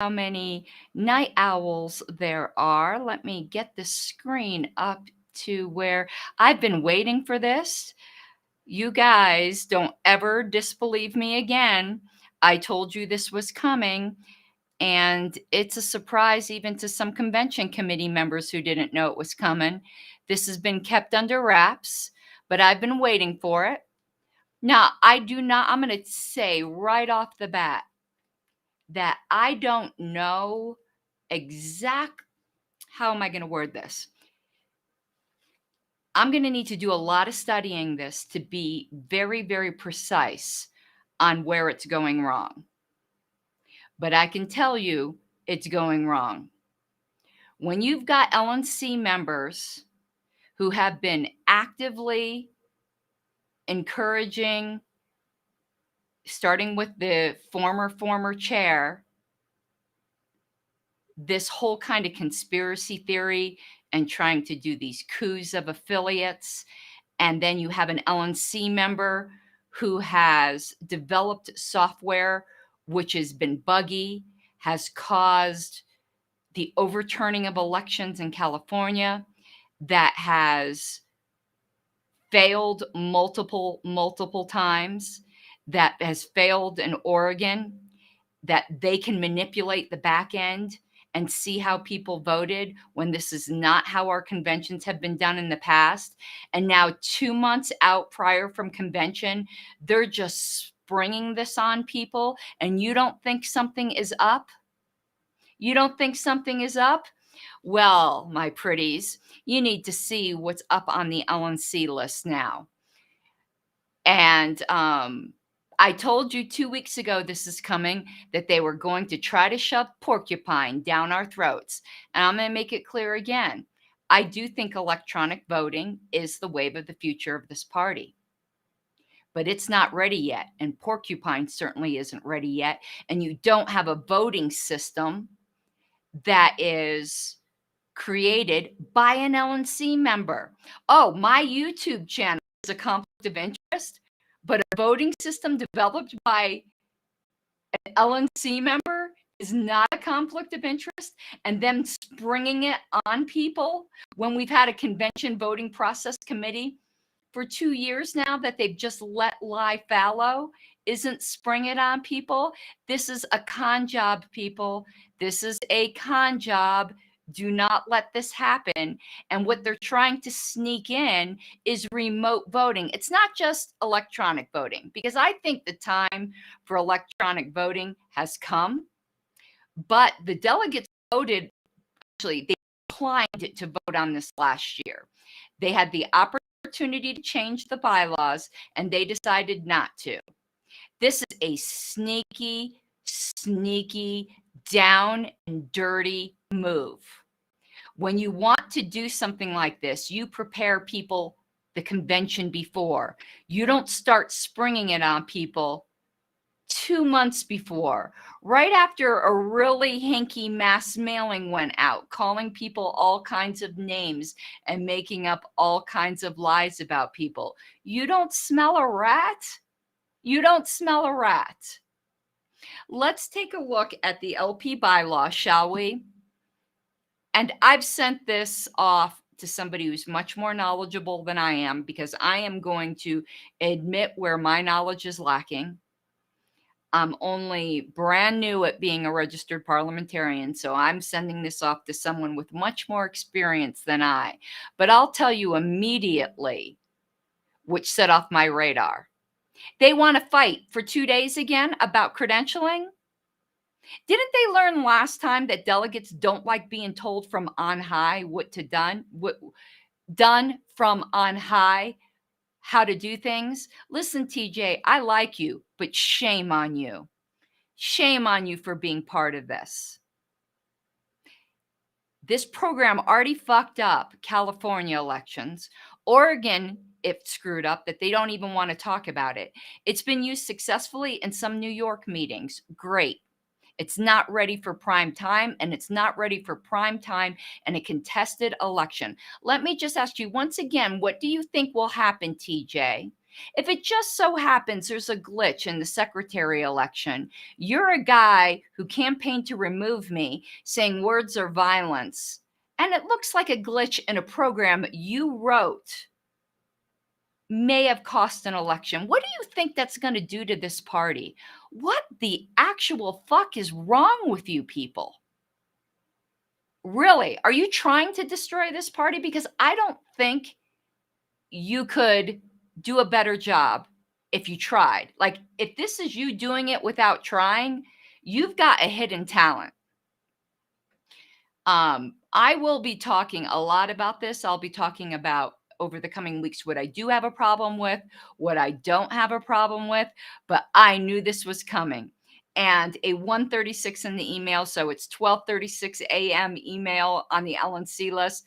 how many night owls there are. Let me get the screen up to where I've been waiting for this. You guys don't ever disbelieve me again. I told you this was coming, and it's a surprise even to some convention committee members who didn't know it was coming. This has been kept under wraps, but I've been waiting for it. Now, I'm going to say right off the bat that I don't know how am I going to word this? I'm going to need to do a lot of studying this to be very, very precise on where it's going wrong. But I can tell you it's going wrong. When you've got LNC members who have been actively encouraging, starting with the former chair, this whole kind of conspiracy theory and trying to do these coups of affiliates. And then you have an LNC member who has developed software which has been buggy, has caused the overturning of elections in California, that has failed multiple times, that has failed in Oregon, that they can manipulate the back end and see how people voted when this is not how our conventions have been done in the past. And now 2 months out prior from convention, they're just springing this on people. And you don't think something is up? You don't think something is up? Well, my pretties, you need to see what's up on the LNC list now. And I told you 2 weeks ago this is coming, that they were going to try to shove porcupine down our throats. And I'm going to make it clear again. I do think electronic voting is the wave of the future of this party. But it's not ready yet. And porcupine certainly isn't ready yet. And you don't have a voting system that is created by an LNC member. Oh, my YouTube channel is a conflict of interest, but a voting system developed by an LNC member is not a conflict of interest, and them springing it on people when we've had a convention voting process committee for 2 years now that they've just let lie fallow isn't spring it on people. This is a con job, people. This is a con job. Do not let this happen. And what they're trying to sneak in is remote voting. It's not just electronic voting, because I think the time for electronic voting has come. But the delegates voted, actually, they declined to vote on this last year. They had the opportunity to change the bylaws, and they decided not to. This is a sneaky, down and dirty move. When you want to do something like this, you prepare people the convention before. You don't start springing it on people 2 months before, right after a really hinky mass mailing went out, calling people all kinds of names and making up all kinds of lies about people. You don't smell a rat? You don't smell a rat. Let's take a look at the LP bylaw, shall we? And I've sent this off to somebody who's much more knowledgeable than I am, because I am going to admit where my knowledge is lacking. I'm only brand new at being a registered parliamentarian, so I'm sending this off to someone with much more experience than I. But I'll tell you immediately which set off my radar. They want to fight for 2 days again about credentialing. Didn't they learn last time that delegates don't like being told from on high what done from on high, how to do things? Listen, TJ, I like you, but shame on you. Shame on you for being part of this. This program already fucked up California elections. Oregon, it screwed up that they don't even want to talk about it. It's been used successfully in some New York meetings. Great. It's not ready for prime time, and it's not ready for prime time in a contested election. Let me just ask you once again, what do you think will happen, TJ, If it just so happens there's a glitch in the secretary election, you're a guy who campaigned to remove me saying words are violence, and it looks like a glitch in a program you wrote may have cost an election. What do you think that's going to do to this party? What the actual fuck is wrong with you people? Really? Are you trying to destroy this party? Because I don't think you could do a better job if you tried. Like, if this is you doing it without trying, you've got a hidden talent. I will be talking a lot about this. I'll be talking about over the coming weeks what I do have a problem with, what I don't have a problem with, but I knew this was coming. And a 1:36 in the email, so it's 12:36 a.m. email on the LNC list.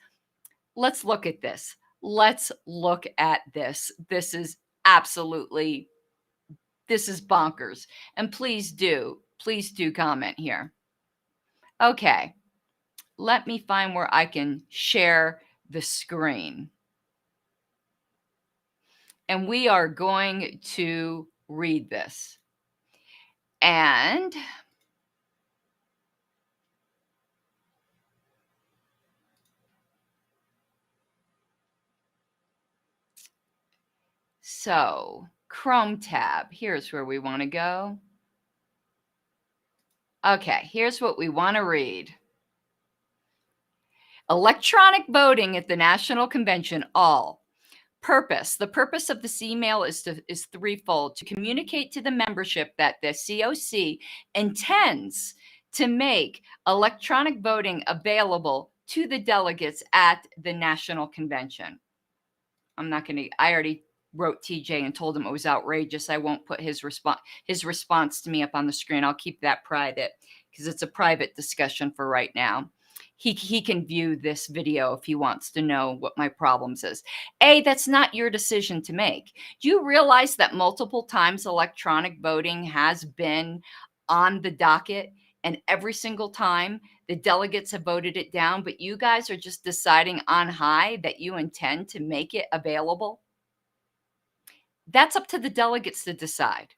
Let's look at this. Let's look at this. This is bonkers. And please do comment here. Okay. Let me find where I can share the screen. And we are going to read this. And so, Chrome tab, here's where we want to go. Okay, here's what we want to read. Electronic voting at the National Convention, all. Purpose. The purpose of this email is threefold: to communicate to the membership that the CoC intends to make electronic voting available to the delegates at the National Convention. I already wrote TJ and told him it was outrageous. I won't put his response to me up on the screen. I'll keep that private because it's a private discussion for right now. He can view this video if he wants to know what my problems is. That's not your decision to make. Do you realize that multiple times electronic voting has been on the docket, and every single time the delegates have voted it down, but you guys are just deciding on high that you intend to make it available? That's up to the delegates to decide.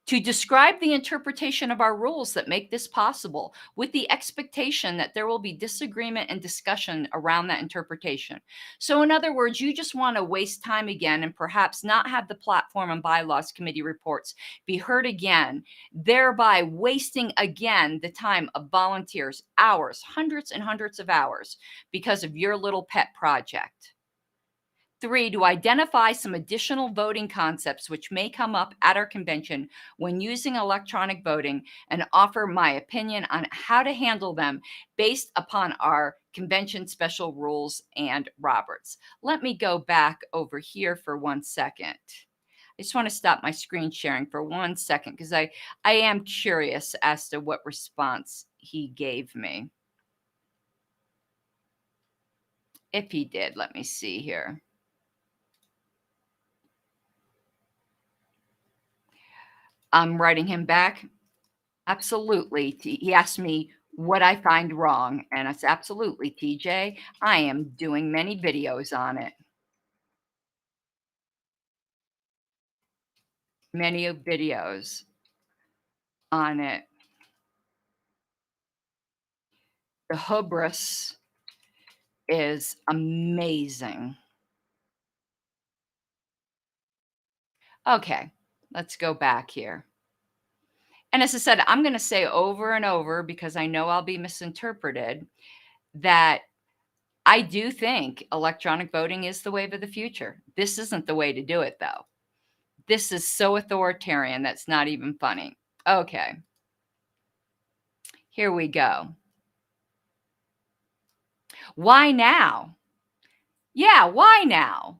To describe the interpretation of our rules that make this possible, with the expectation that there will be disagreement and discussion around that interpretation. So in other words, you just want to waste time again and perhaps not have the Platform and Bylaws Committee reports be heard again, thereby wasting again the time of volunteers, hours, hundreds and hundreds of hours, because of your little pet project. 3, to identify some additional voting concepts which may come up at our convention when using electronic voting, and offer my opinion on how to handle them based upon our convention special rules and Roberts. Let me go back over here for 1 second. I just want to stop my screen sharing for 1 second because I am curious as to what response he gave me. If he did, let me see here. I'm writing him back. Absolutely. He asked me what I find wrong, and it's absolutely, TJ. I am doing many videos on it. Many of videos on it. The hubris is amazing. Okay, let's go back here. And as I said, I'm going to say over and over, because I know I'll be misinterpreted, that I do think electronic voting is the wave of the future. This isn't the way to do it, though. This is so authoritarian, that's not even funny. Okay. Here we go. Why now? Yeah, why now?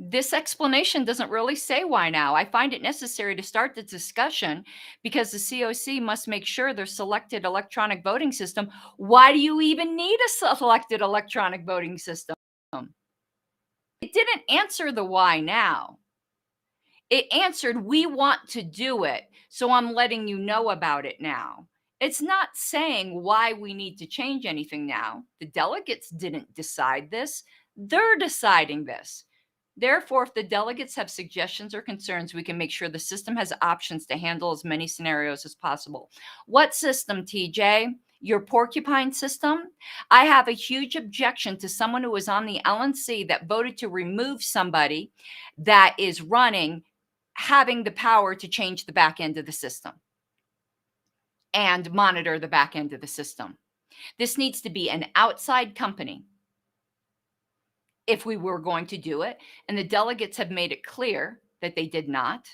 This explanation doesn't really say why now. I find it necessary to start the discussion because the CoC must make sure their selected electronic voting system. Why do you even need a selected electronic voting system? It didn't answer the why now. It answered, we want to do it, so I'm letting you know about it now. It's not saying why we need to change anything now. The delegates didn't decide this. They're deciding this. Therefore, if the delegates have suggestions or concerns, we can make sure the system has options to handle as many scenarios as possible. What system, TJ? Your porcupine system? I have a huge objection to someone who was on the LNC that voted to remove somebody that is running, having the power to change the back end of the system and monitor the back end of the system. This needs to be an outside company if we were going to do it. And the delegates have made it clear that they did not,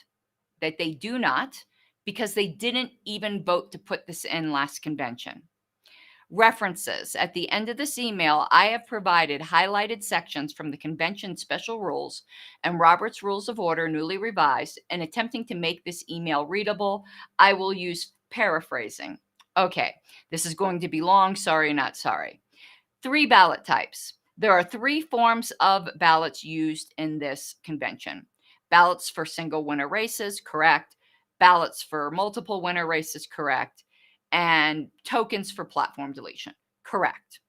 that they do not, because they didn't even vote to put this in last convention. References. At the end of this email, I have provided highlighted sections from the convention special rules and Robert's Rules of Order newly revised. In attempting to make this email readable, I will use paraphrasing. Okay, this is going to be long. Sorry, not sorry. 3 ballot types. There are 3 forms of ballots used in this convention. Ballots for single winner races, correct. Ballots for multiple winner races, correct. And tokens for platform deletion, correct.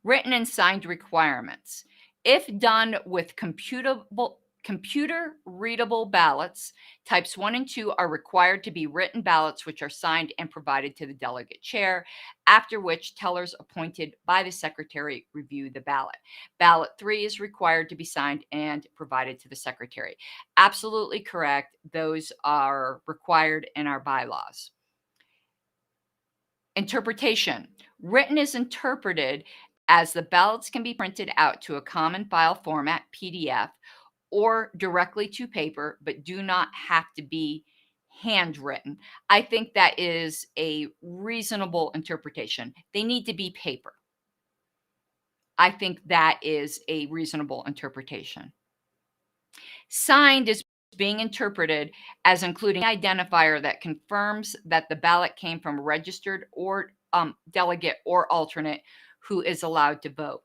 Written and signed requirements. If done with computer readable ballots, types 1 and 2 are required to be written ballots which are signed and provided to the delegate chair, after which tellers appointed by the secretary review the ballot. Ballot 3 is required to be signed and provided to the secretary. Absolutely correct. Those are required in our bylaws. Interpretation. Written is interpreted as the ballots can be printed out to a common file format, PDF, or directly to paper, but do not have to be handwritten. I think that is a reasonable interpretation. They need to be paper. I think that is a reasonable interpretation. Signed is being interpreted as including an identifier that confirms that the ballot came from a registered or delegate or alternate who is allowed to vote.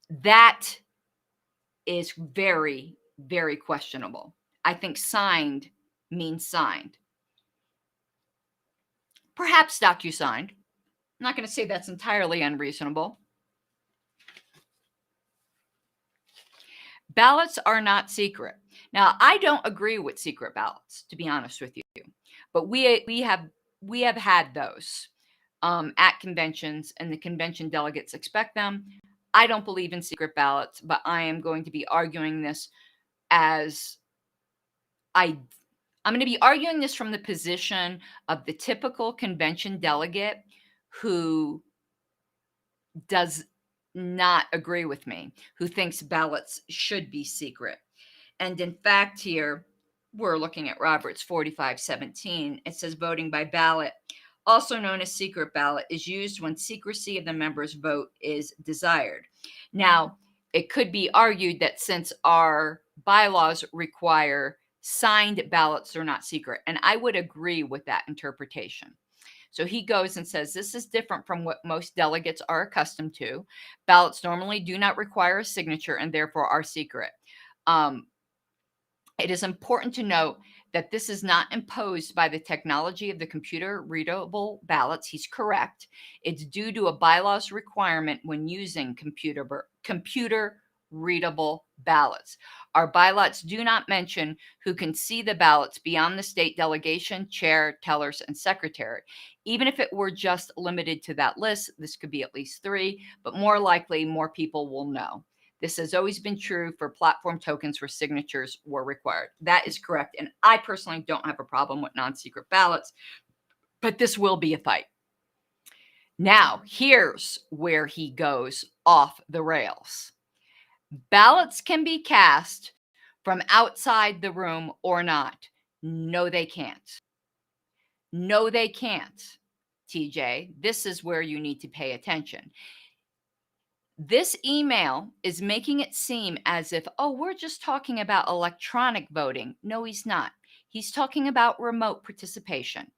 That is very, very questionable. I think signed means signed. Perhaps DocuSigned. I'm not going to say that's entirely unreasonable. Ballots are not secret. Now, I don't agree with secret ballots, to be honest with you, but we have had those at conventions, and the convention delegates expect them. I don't believe in secret ballots, but I am going to be arguing this as I'm going to be arguing this from the position of the typical convention delegate who does not agree with me, who thinks ballots should be secret. And in fact, here we're looking at Roberts 4517. It says voting by ballot, also known as secret ballot, is used when secrecy of the member's vote is desired. Now, it could be argued that since our bylaws require signed ballots, are not secret. And I would agree with that interpretation. So he goes and says, this is different from what most delegates are accustomed to. Ballots normally do not require a signature and therefore are secret. It is important to note that this is not imposed by the technology of the computer readable ballots. He's correct. It's due to a bylaws requirement when using computer readable ballots. Our bylaws do not mention who can see the ballots beyond the state delegation, chair, tellers, and secretary. Even if it were just limited to that list, this could be at least 3, but more likely more people will know. This has always been true for platform tokens where signatures were required. That is correct. And I personally don't have a problem with non-secret ballots, but this will be a fight. Now, here's where he goes off the rails. Ballots can be cast from outside the room or not. No, they can't. No, they can't, TJ. This is where you need to pay attention. This email is making it seem as if, oh, we're just talking about electronic voting. No, he's not. He's talking about remote participation,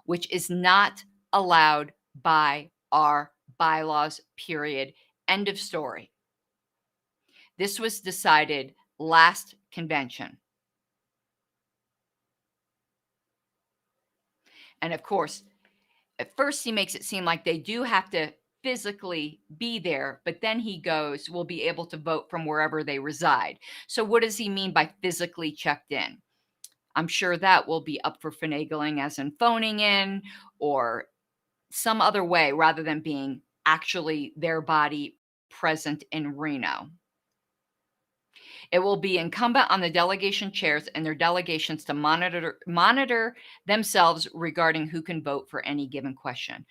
which is not allowed by our bylaws, period. End of story. This was decided last convention. And of course, at first he makes it seem like they do have to physically be there, but then he goes, will be able to vote from wherever they reside. So what does he mean by physically checked in? I'm sure that will be up for finagling, as in phoning in or some other way rather than being actually their body present in Reno. It will be incumbent on the delegation chairs and their delegations to monitor themselves regarding who can vote for any given question.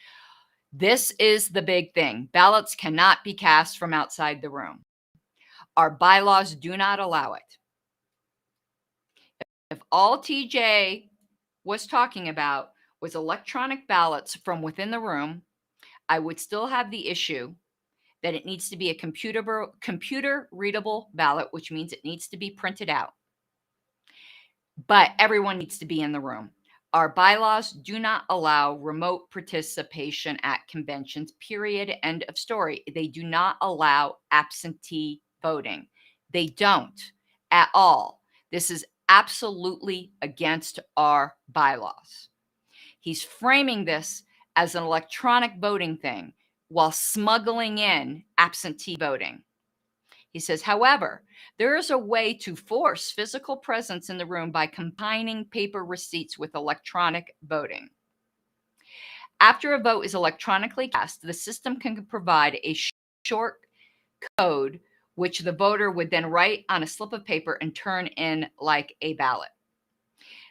This is the big thing. Ballots cannot be cast from outside the room. Our bylaws do not allow it. If all TJ was talking about was electronic ballots from within the room, I would still have the issue that it needs to be a computer readable ballot, which means it needs to be printed out. But everyone needs to be in the room. Our bylaws do not allow remote participation at conventions, period, end of story. They do not allow absentee voting. They don't at all. This is absolutely against our bylaws. He's framing this as an electronic voting thing while smuggling in absentee voting. He says, however, there is a way to force physical presence in the room by combining paper receipts with electronic voting. After a vote is electronically cast, the system can provide a short code, which the voter would then write on a slip of paper and turn in like a ballot.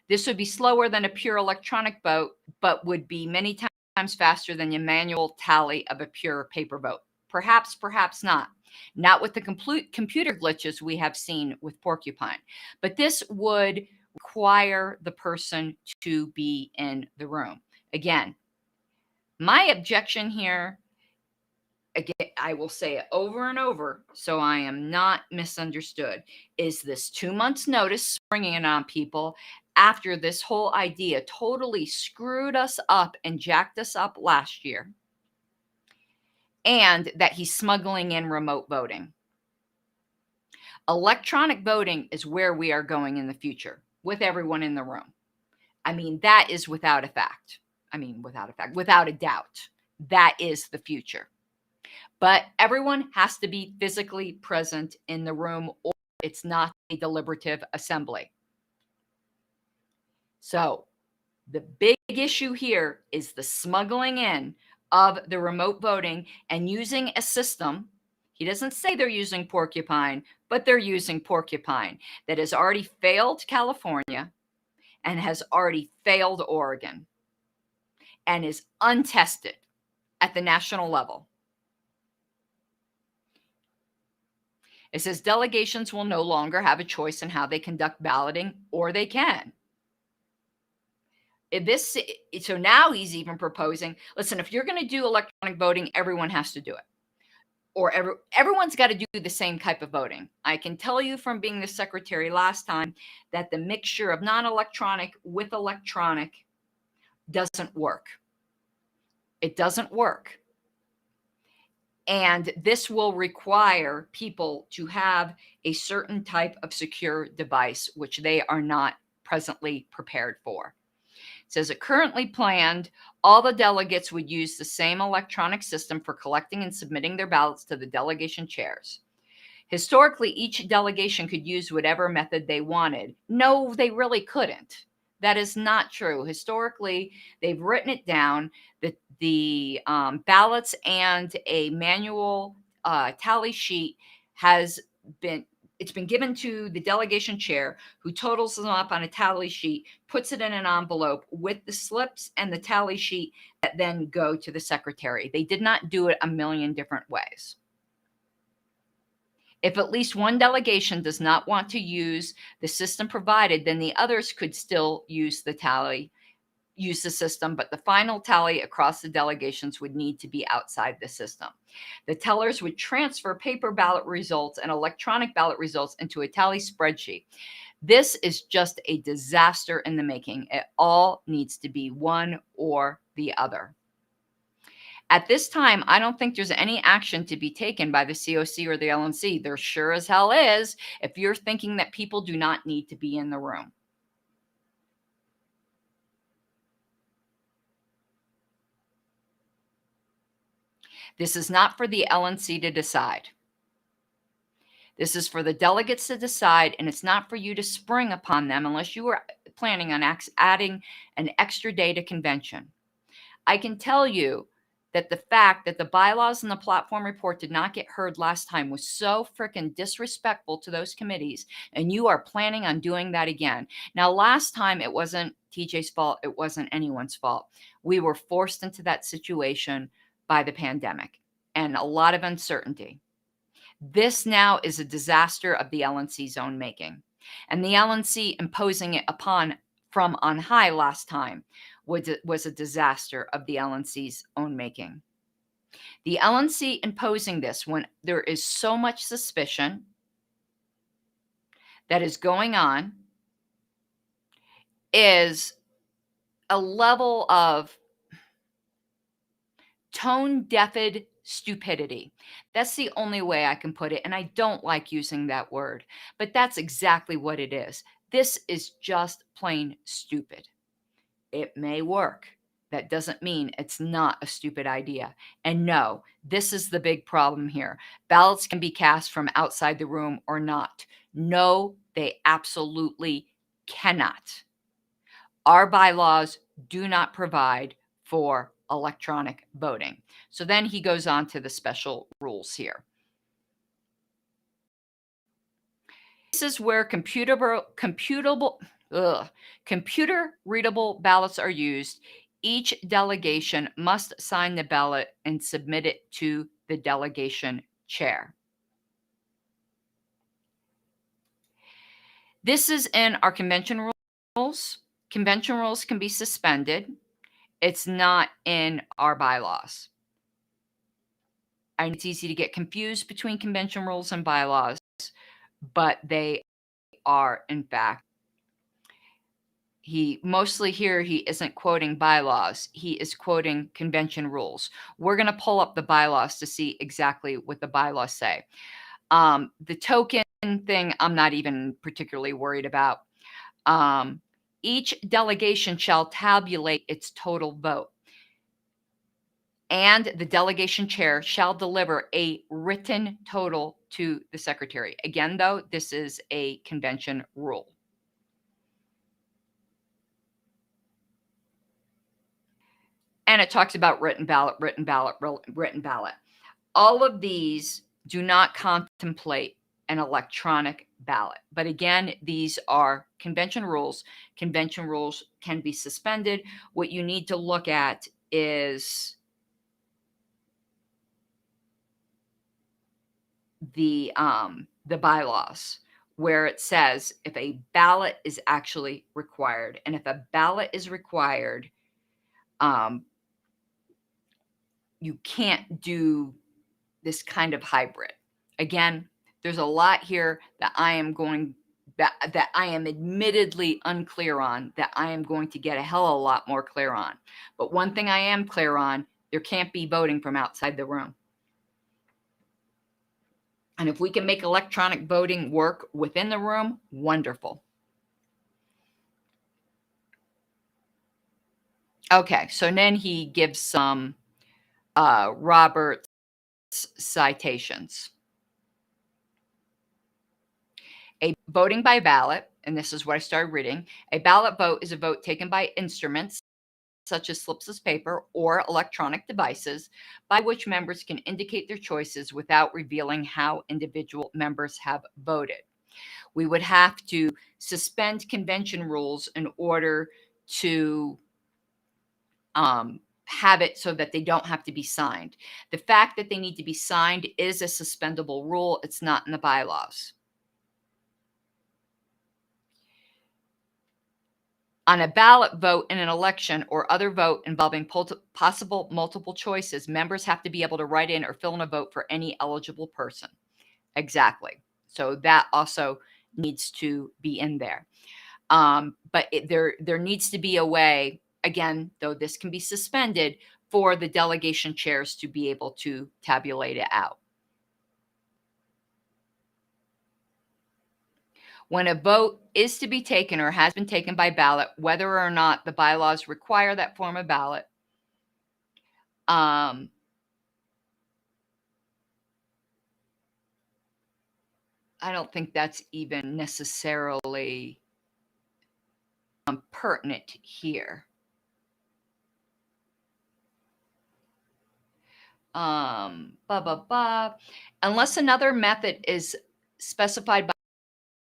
This would be slower than a pure electronic vote, but would be many times faster than the manual tally of a pure paper vote. Perhaps, perhaps not. Not with the computer glitches we have seen with Porcupine. But this would require the person to be in the room. Again, my objection here, again, I will say it over and over so I am not misunderstood, is this 2 months notice springing it on people after this whole idea totally screwed us up and jacked us up last year, and that he's smuggling in remote voting. Electronic voting is where we are going in the future with everyone in the room. I mean, that is without a doubt. That is the future. But everyone has to be physically present in the room, or it's not a deliberative assembly. So the big issue here is the smuggling in of the remote voting and using a system. He doesn't say they're using Porcupine, but they're using Porcupine that has already failed California and has already failed Oregon and is untested at the national level. It says delegations will no longer have a choice in how they conduct balloting, or they can. So now he's even proposing, listen, if you're going to do electronic voting, everyone has to do it. Or everyone's got to do the same type of voting. I can tell you from being the secretary last time that the mixture of non-electronic with electronic doesn't work. It doesn't work. And this will require people to have a certain type of secure device, which they are not presently prepared for. It says it currently planned, all the delegates would use the same electronic system for collecting and submitting their ballots to the delegation chairs. Historically, each delegation could use whatever method they wanted. No, they really couldn't. That is not true. Historically, they've written it down that the ballots and a manual tally sheet it's been given to the delegation chair, who totals them up on a tally sheet, puts it in an envelope with the slips and the tally sheet that then go to the secretary. They did not do it a million different ways. If at least one delegation does not want to use the system provided, then the others could still use the system, but the final tally across the delegations would need to be outside the system. The tellers would transfer paper ballot results and electronic ballot results into a tally spreadsheet. This is just a disaster in the making. It all needs to be one or the other. At this time, I don't think there's any action to be taken by the CoC or the LNC. There sure as hell is if you're thinking that people do not need to be in the room. This is not for the LNC to decide. This is for the delegates to decide, and it's not for you to spring upon them unless you are planning on adding an extra day to convention. I can tell you that the fact that the bylaws and the platform report did not get heard last time was so freaking disrespectful to those committees, and you are planning on doing that again. Now, last time it wasn't TJ's fault, it wasn't anyone's fault. We were forced into that situation by the pandemic and a lot of uncertainty. This now is a disaster of the LNC's own making. And the LNC imposing it upon from on high last time was a disaster of the LNC's own making. The LNC imposing this when there is so much suspicion that is going on is a level of tone-deafed stupidity. That's the only way I can put it, and I don't like using that word, but that's exactly what it is. This is just plain stupid. It may work. That doesn't mean it's not a stupid idea. And no, this is the big problem here. Ballots can be cast from outside the room or not. No, they absolutely cannot. Our bylaws do not provide for electronic voting. So then he goes on to the special rules here. This is where computer readable ballots are used. Each delegation must sign the ballot and submit it to the delegation chair. This is in our convention rules. Convention rules can be suspended. It's not in our bylaws. I know it's easy to get confused between convention rules and bylaws, but they are, in fact, he mostly here, he isn't quoting bylaws. He is quoting convention rules. We're going to pull up the bylaws to see exactly what the bylaws say. The token thing, I'm not even particularly worried about. Each delegation shall tabulate its total vote, and the delegation chair shall deliver a written total to the secretary. Again, though, this is a convention rule. And it talks about written ballot, written ballot, written ballot. All of these do not contemplate an electronic ballot. But again, these are convention rules. Convention rules can be suspended. What you need to look at is the bylaws, where it says if a ballot is actually required. And if a ballot is required, you can't do this kind of hybrid. Again, there's a lot here that I am admittedly unclear on, that I am going to get a hell of a lot more clear on. But one thing I am clear on, there can't be voting from outside the room. And if we can make electronic voting work within the room, wonderful. Okay, so then he gives some Robert's citations. A voting by ballot, and this is what I started reading, a ballot vote is a vote taken by instruments such as slips of paper or electronic devices by which members can indicate their choices without revealing how individual members have voted. We would have to suspend convention rules in order to have it so that they don't have to be signed. The fact that they need to be signed is a suspendable rule. It's not in the bylaws. On a ballot vote in an election or other vote involving possible multiple choices, members have to be able to write in or fill in a vote for any eligible person. Exactly. So that also needs to be in there. But there needs to be a way, again, though this can be suspended, for the delegation chairs to be able to tabulate it out. When a vote is to be taken or has been taken by ballot, whether or not the bylaws require that form of ballot, I don't think that's even necessarily pertinent here. Unless another method is specified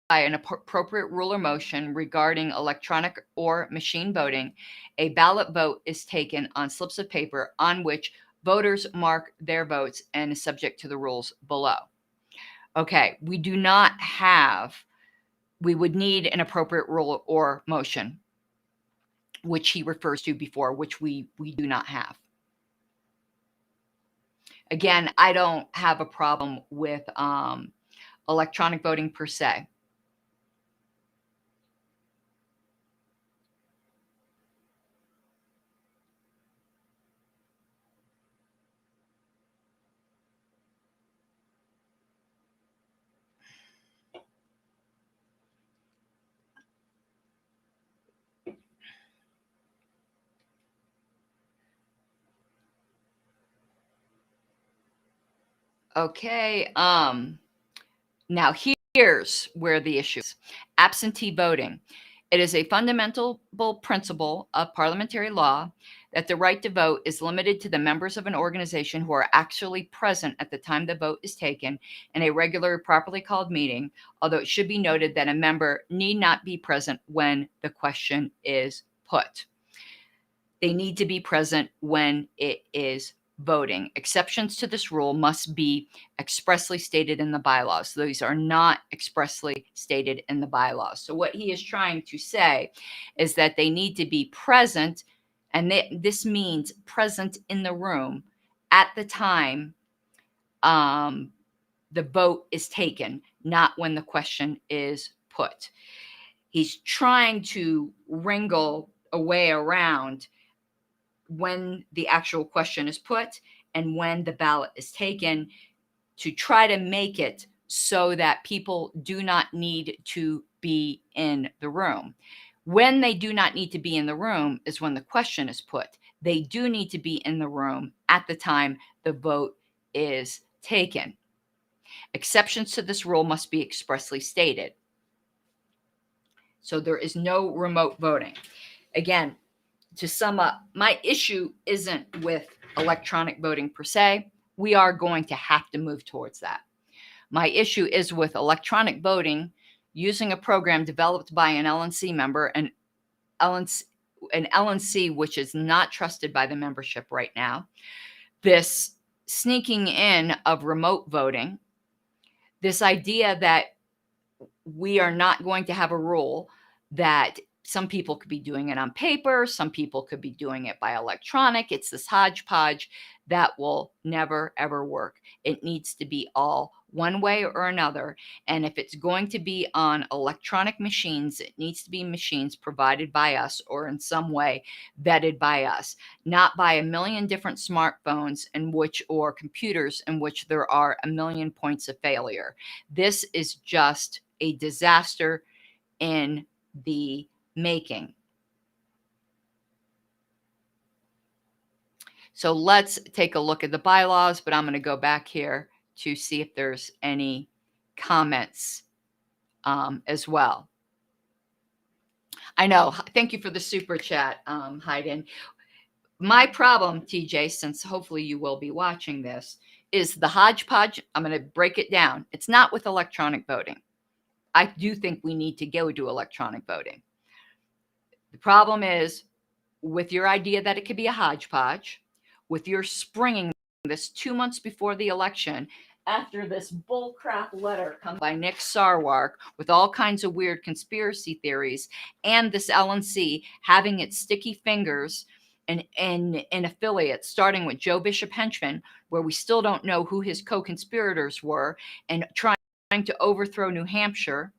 by an appropriate rule or motion regarding electronic or machine voting, a ballot vote is taken on slips of paper on which voters mark their votes and is subject to the rules below. Okay, we would need an appropriate rule or motion, which he refers to before, which we do not have. Again, I don't have a problem with electronic voting per se. Okay, now here's where the issue is. Absentee voting. It is a fundamental principle of parliamentary law that the right to vote is limited to the members of an organization who are actually present at the time the vote is taken in a regular, properly called meeting, although it should be noted that a member need not be present when the question is put. They need to be present when it is voting. Exceptions to this rule must be expressly stated in the bylaws. These are not expressly stated in the bylaws. So what he is trying to say is that they need to be present, and this means present in the room at the time the vote is taken, not when the question is put. He's trying to wrangle a way around when the actual question is put and when the ballot is taken to try to make it so that people do not need to be in the room. When they do not need to be in the room is when the question is put. They do need to be in the room at the time the vote is taken. Exceptions to this rule must be expressly stated. So there is no remote voting. Again, to sum up, my issue isn't with electronic voting per se. We are going to have to move towards that. My issue is with electronic voting using a program developed by an LNC member, an LNC which is not trusted by the membership right now. This sneaking in of remote voting, this idea that we are not going to have a rule that some people could be doing it on paper, some people could be doing it by electronic. It's this hodgepodge that will never, ever work. It needs to be all one way or another. And if it's going to be on electronic machines, it needs to be machines provided by us or in some way vetted by us, not by a million different smartphones or computers in which there are a million points of failure. This is just a disaster in the making. So let's take a look at the bylaws, but I'm going to go back here to see if there's any comments as well. I know. Thank you for the super chat, Hayden. My problem, TJ, since hopefully you will be watching this, is the hodgepodge. I'm going to break it down. It's not with electronic voting. I do think we need to go to electronic voting. The problem is with your idea that it could be a hodgepodge, with your springing this 2 months before the election, after this bullcrap letter comes by Nick Sarwark with all kinds of weird conspiracy theories, and this LNC having its sticky fingers in affiliates, starting with Joe Bishop Henchman, where we still don't know who his co-conspirators were, and trying to overthrow New Hampshire,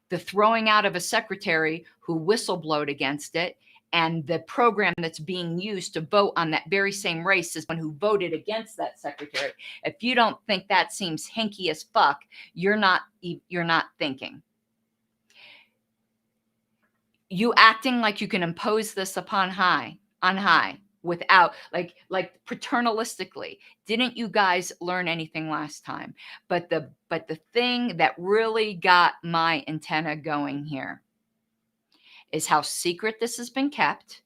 the throwing out of a secretary who whistleblowed against it, and the program that's being used to vote on that very same race is one who voted against that secretary. If you don't think that seems hinky as fuck, you're not thinking. You acting like you can impose this on high without like paternalistically. Didn't you guys learn anything last time? But the thing that really got my antenna going here is how secret this has been kept,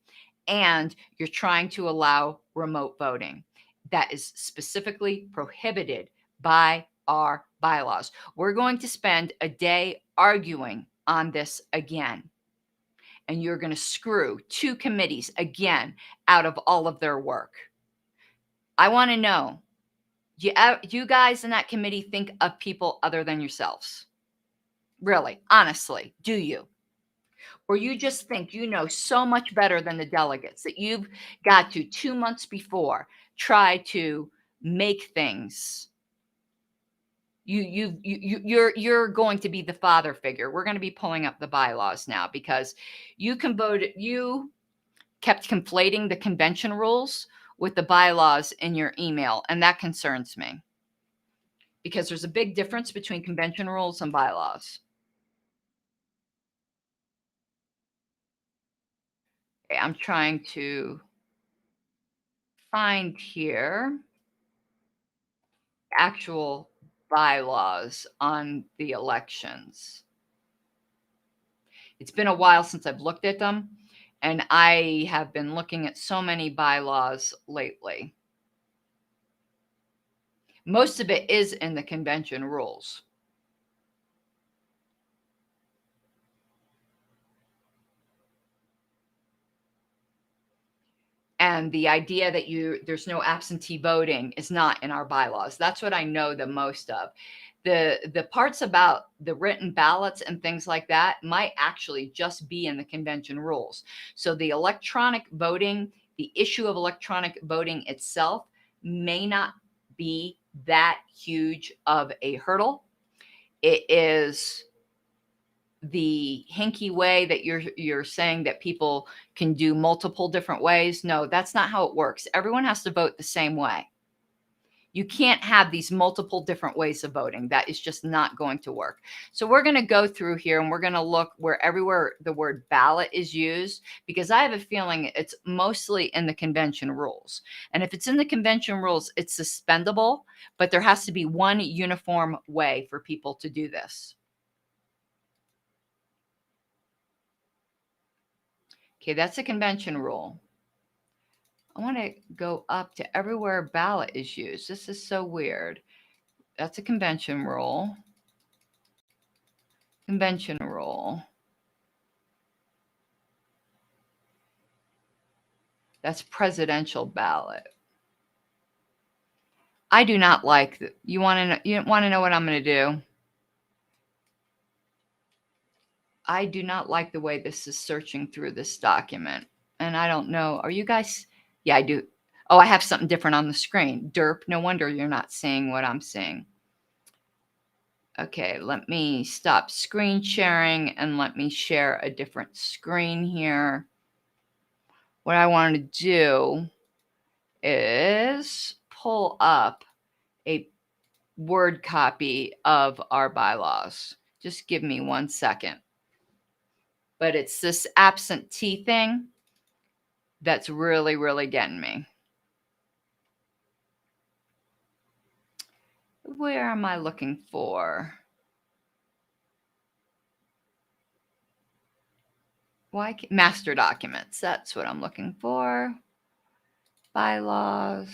and you're trying to allow remote voting. That is specifically prohibited by our bylaws. We're going to spend a day arguing on this again. And you're going to screw two committees again out of all of their work. I want to know, you guys in that committee think of people other than yourselves? Really, honestly, do you? Or you just think you know so much better than the delegates that you've got to 2 months before try to make things. You're going to be the father figure. We're going to be pulling up the bylaws now because you can vote. You kept conflating the convention rules with the bylaws in your email, and that concerns me because there's a big difference between convention rules and bylaws. Okay, I'm trying to find here actual bylaws on the elections. It's been a while since I've looked at them, and I have been looking at so many bylaws lately. Most of it is in the convention rules. And the idea that there's no absentee voting is not in our bylaws. That's what I know the most of. The parts about the written ballots and things like that might actually just be in the convention rules. So the electronic voting, the issue of electronic voting itself may not be that huge of a hurdle. It is the hinky way that you're saying that people can do multiple different ways. No, that's not how it works. Everyone has to vote the same way. You can't have these multiple different ways of voting. That is just not going to work. So we're going to go through here and we're going to look where everywhere the word ballot is used, because I have a feeling it's mostly in the convention rules. And if it's in the convention rules, it's suspendable, but there has to be one uniform way for people to do this. Okay, that's a convention rule. I want to go up to everywhere ballot is used. This is so weird. That's a convention rule. Convention rule. That's presidential ballot. I do not like that. You want to know what I'm going to do? I do not like the way this is searching through this document. And I don't know. Are you guys? Yeah, I do. Oh, I have something different on the screen. Derp. No wonder you're not seeing what I'm seeing. Okay, let me stop screen sharing and let me share a different screen here. What I want to do is pull up a Word copy of our bylaws. Just give me 1 second. But it's this absentee thing that's really, really getting me. Where am I looking for? Master documents. That's what I'm looking for. Bylaws.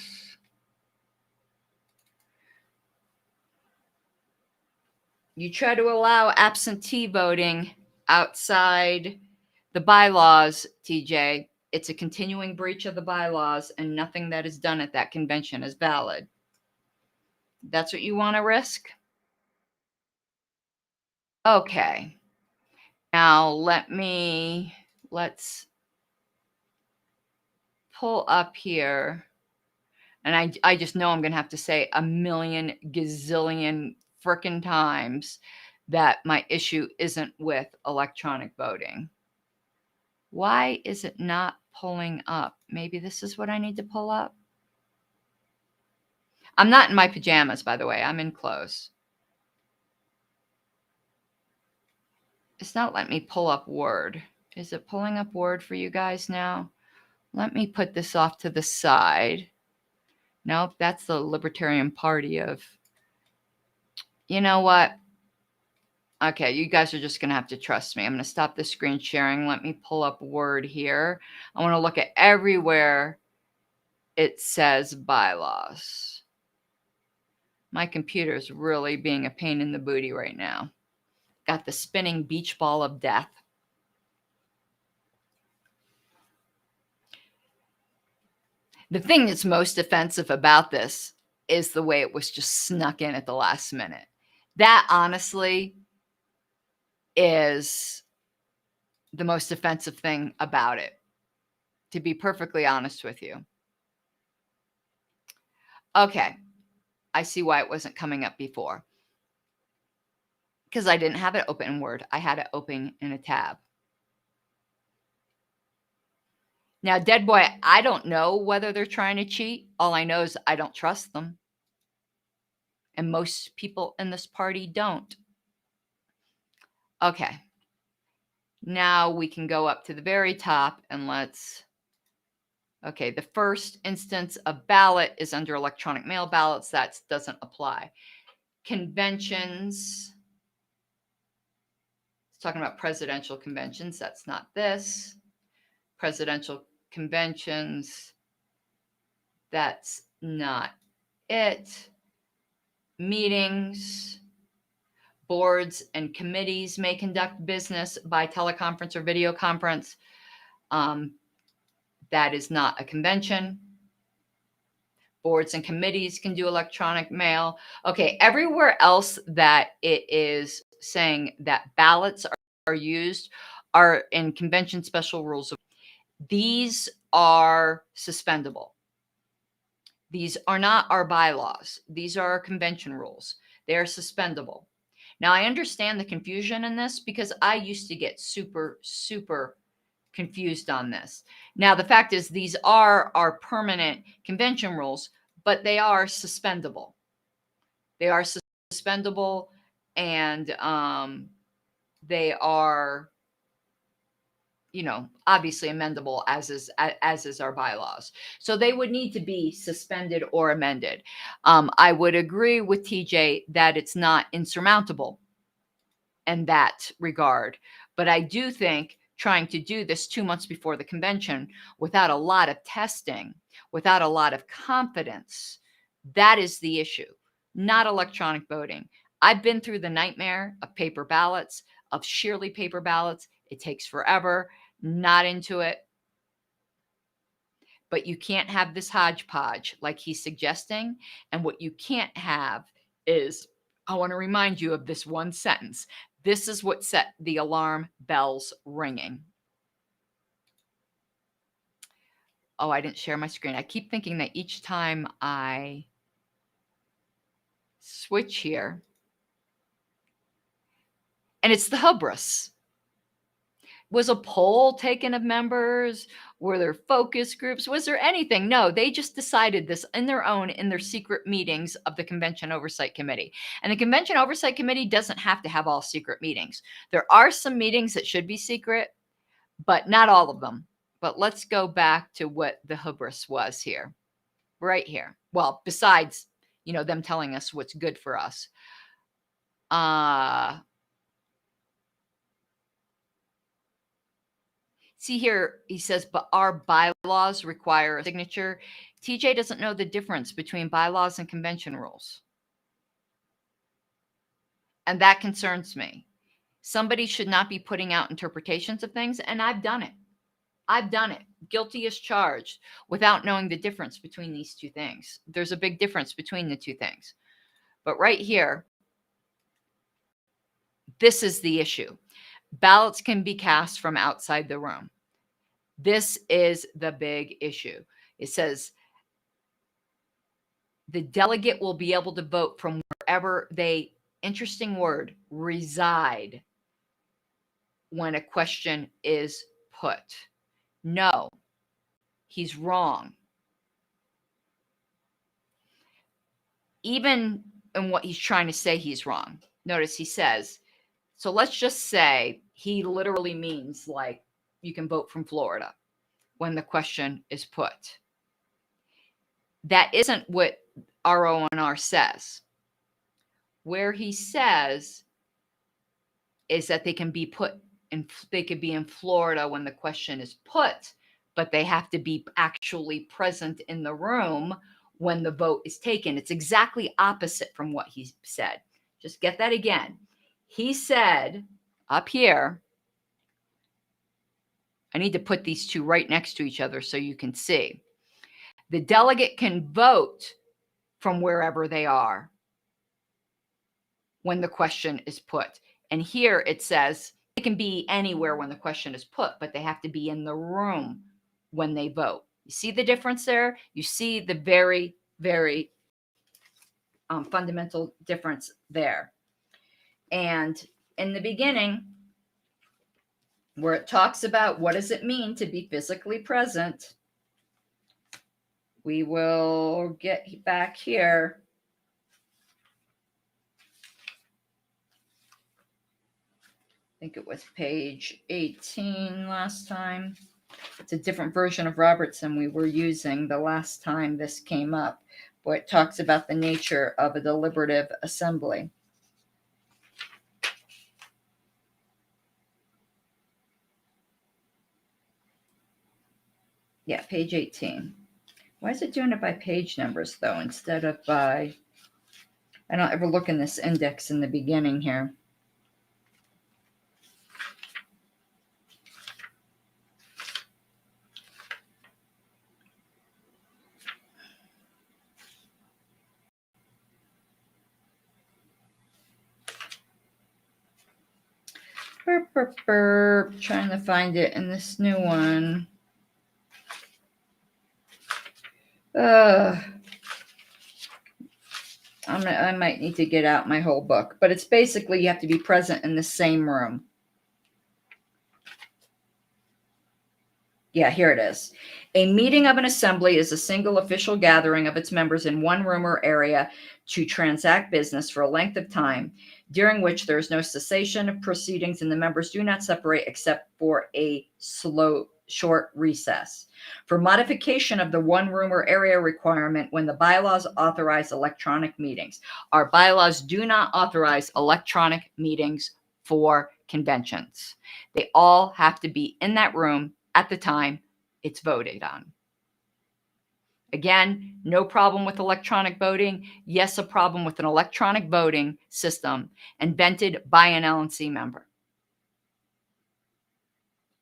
You try to allow absentee voting outside the bylaws, TJ. It's a continuing breach of the bylaws, and nothing that is done at that convention is valid. That's what you want to risk? Okay. Now let's pull up here. And I just know I'm going to have to say a million gazillion frickin' times that my issue isn't with electronic voting. Why is it not pulling up? Maybe this is what I need to pull up. I'm not in my pajamas, by the way. I'm in clothes. It's not letting me pull up Word. Is it pulling up Word for you guys now? let me put this off to the side. Nope, that's the Libertarian Party of, you know what? Okay, you guys are just going to have to trust me. I'm going to stop the screen sharing. Let me pull up Word here. I want to look at everywhere it says bylaws. My computer is really being a pain in the booty right now. Got the spinning beach ball of death. The thing that's most offensive about this is the way it was just snuck in at the last minute. That honestly is the most offensive thing about it, to be perfectly honest with you. Okay, I see why it wasn't coming up before. Because I didn't have it open in Word. I had it open in a tab. Now, Dead Boy, I don't know whether they're trying to cheat. All I know is I don't trust them. And most people in this party don't. Okay. Now we can go up to the very top and let's... Okay, the first instance of ballot is under electronic mail ballots. That doesn't apply. Conventions. It's talking about presidential conventions. That's not this. Presidential conventions. That's not it. Meetings. Boards and committees may conduct business by teleconference or video conference. That is not a convention. Boards and committees can do electronic mail. Okay, everywhere else that it is saying that ballots are used are in convention special rules. These are suspendable. These are not our bylaws. These are our convention rules. They are suspendable. Now, I understand the confusion in this because I used to get super, super confused on this. Now, the fact is these are our permanent convention rules, but they are suspendable. They are suspendable, and they are, you know, obviously amendable as is our bylaws. So they would need to be suspended or amended. I would agree with TJ that it's not insurmountable in that regard, but I do think trying to do this 2 months before the convention without a lot of testing, without a lot of confidence, that is the issue, not electronic voting. I've been through the nightmare of paper ballots, of sheerly paper ballots. It takes forever. Not into it. But you can't have this hodgepodge like he's suggesting. And what you can't have is, I want to remind you of this one sentence. This is what set the alarm bells ringing. Oh, I didn't share my screen. I keep thinking that each time I switch here, and it's the hubris. Was a poll taken of members? Were there focus groups? Was there anything? No, they just decided this in their secret meetings of the Convention Oversight Committee. And the Convention Oversight Committee doesn't have to have all secret meetings. There are some meetings that should be secret, but not all of them. But let's go back to what the hubris was here, right here. Well, besides, you know, them telling us what's good for us. See here, he says, but our bylaws require a signature. TJ doesn't know the difference between bylaws and convention rules. And that concerns me. Somebody should not be putting out interpretations of things, and I've done it. I've done it. Guilty as charged without knowing the difference between these two things. There's a big difference between the two things. But right here, this is the issue. Ballots can be cast from outside the room. This is the big issue. It says the delegate will be able to vote from wherever they, interesting word, reside when a question is put. No, he's wrong. Even in what he's trying to say, he's wrong. Notice he says, so let's just say he literally means like you can vote from Florida. when the question is put. That isn't what RO&R says. Where he says is that they can be in Florida when the question is put, but they have to be actually present in the room when the vote is taken. It's exactly opposite from what he said. Just get that again. He said up here, I need to put these two right next to each other so you can see. The delegate can vote from wherever they are when the question is put. And here it says they can be anywhere when the question is put, but they have to be in the room when they vote. You see the difference there? You see the very, very fundamental difference there. And in the beginning, where it talks about what does it mean to be physically present, we will get back here. I think it was page 18 last time. It's a different version of Robertson we were using the last time this came up, where it talks about the nature of a deliberative assembly. Yeah, page 18. Why is it doing it by page numbers, though, instead of by... I don't ever look in this index in the beginning here. Burp, burp, burp. Trying to find it in this new one. I might need to get out my whole book, but it's basically you have to be present in the same room. Yeah, here it is. A meeting of an assembly is a single official gathering of its members in one room or area to transact business for a length of time, during which there is no cessation of proceedings and the members do not separate except for a short recess. For modification of the one room or area requirement when the bylaws authorize electronic meetings. Our bylaws do not authorize electronic meetings for conventions. They all have to be in that room at the time it's voted on. Again, no problem with electronic voting. Yes, a problem with an electronic voting system invented by an LNC member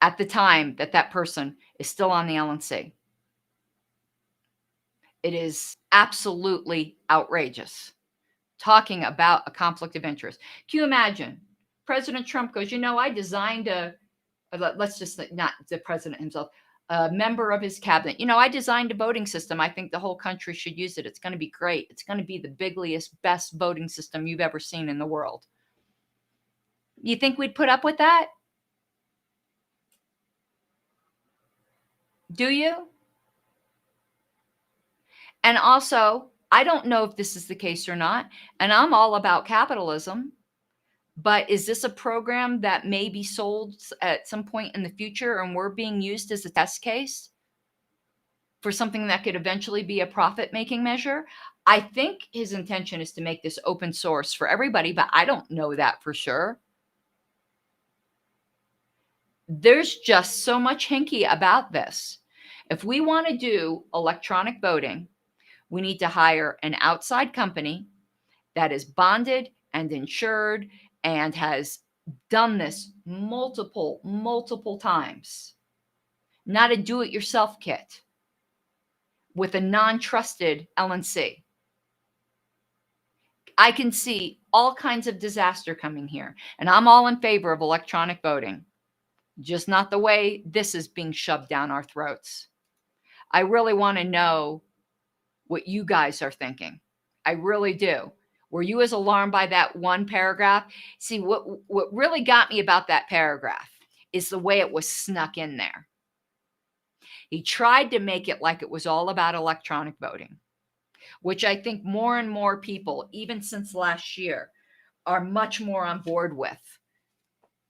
at the time that that person is still on the LNC. It is absolutely outrageous. Talking about a conflict of interest. Can you imagine? President Trump goes, I designed let's just not the president himself, a member of his cabinet. I designed a voting system. I think the whole country should use it. It's going to be great. It's going to be the bigliest, best voting system you've ever seen in the world. You think we'd put up with that? Do you? And also, I don't know if this is the case or not, and I'm all about capitalism. But is this a program that may be sold at some point in the future and we're being used as a test case for something that could eventually be a profit-making measure? I think his intention is to make this open source for everybody, but I don't know that for sure. There's just so much hinky about this. If we want to do electronic voting, we need to hire an outside company that is bonded and insured and has done this multiple times. Not a do-it-yourself kit with a non-trusted LNC. I can see all kinds of disaster coming here, and I'm all in favor of electronic voting, just not the way this is being shoved down our throats. I really want to know what you guys are thinking. I really do. Were you as alarmed by that one paragraph? See, what really got me about that paragraph is the way it was snuck in there. He tried to make it like it was all about electronic voting, which I think more and more people, even since last year, are much more on board with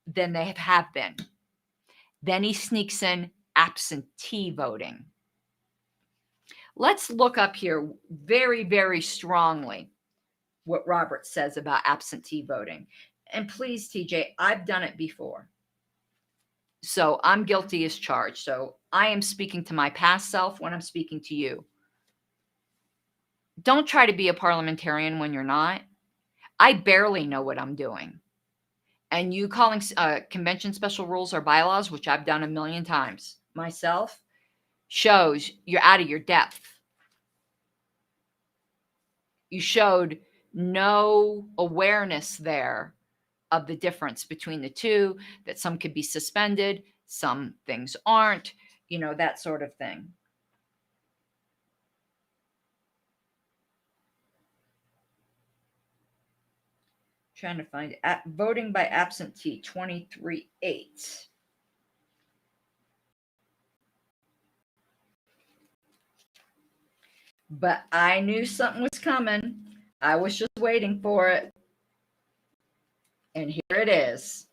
than they have been. Then he sneaks in absentee voting. Let's look up here very, very strongly what Robert says about absentee voting. And please, TJ, I've done it before. So I'm guilty as charged. So I am speaking to my past self when I'm speaking to you. Don't try to be a parliamentarian when you're not. I barely know what I'm doing. And you calling convention special rules or bylaws, which I've done a million times myself, shows you're out of your depth. You showed no awareness there of the difference between the two, that some could be suspended, some things aren't, that sort of thing. Trying to find voting by absentee 23-8. But I knew something was coming. I was just waiting for it. And here it is.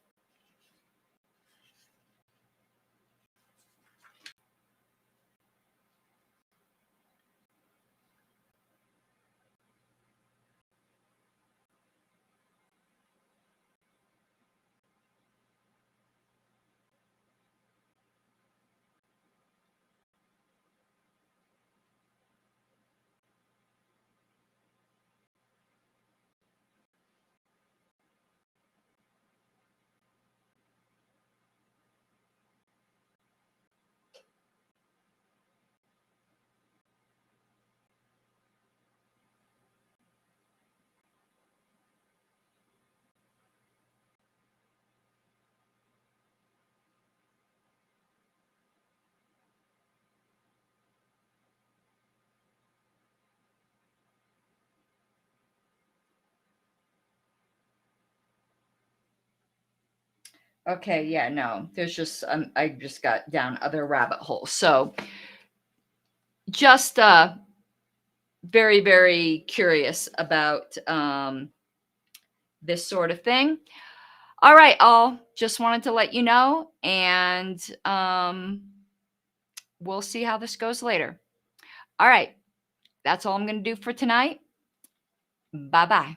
Okay, yeah, no, there's just I just got down other rabbit holes. So just very, very curious about this sort of thing. All right, all just wanted to let you know, and we'll see how this goes later. All right, that's all I'm going to do for tonight. Bye bye.